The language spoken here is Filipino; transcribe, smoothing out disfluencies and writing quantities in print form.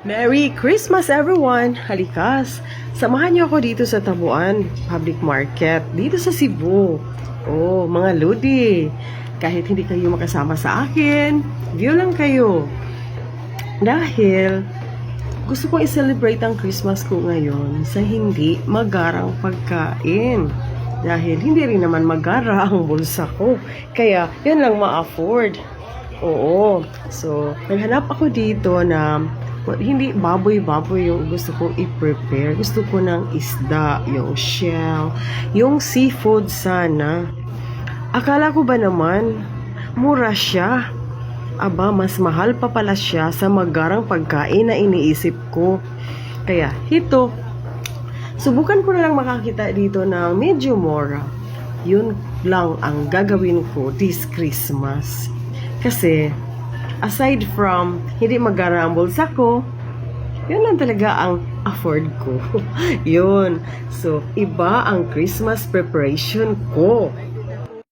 Merry Christmas everyone! Halikas! Samahan niyo ako dito sa Tabuan Public Market, dito sa Cebu. Oh, mga lodi! Kahit hindi kayo makasama sa akin, view lang kayo. Dahil gusto kong i-celebrate ang Christmas ko ngayon sa hindi magarang pagkain. Dahil hindi rin naman magara ang bulsa ko. Kaya, yan lang ma-afford. Oo. So, naghanap ako dito na hindi baboy-baboy yung gusto kong i-prepare. Gusto ko ng isda, yung shell, yung seafood sana. Akala ko ba naman, mura siya. Aba, mas mahal pa pala siya sa magarang pagkain na iniisip ko. Kaya, ito, subukan ko na lang makakita dito ng medyo mura. Yun lang ang gagawin ko this Christmas. Kasi, aside from hindi magara ang bulsa ko, yun lang talaga ang afford ko. Yun. So, iba ang Christmas preparation ko.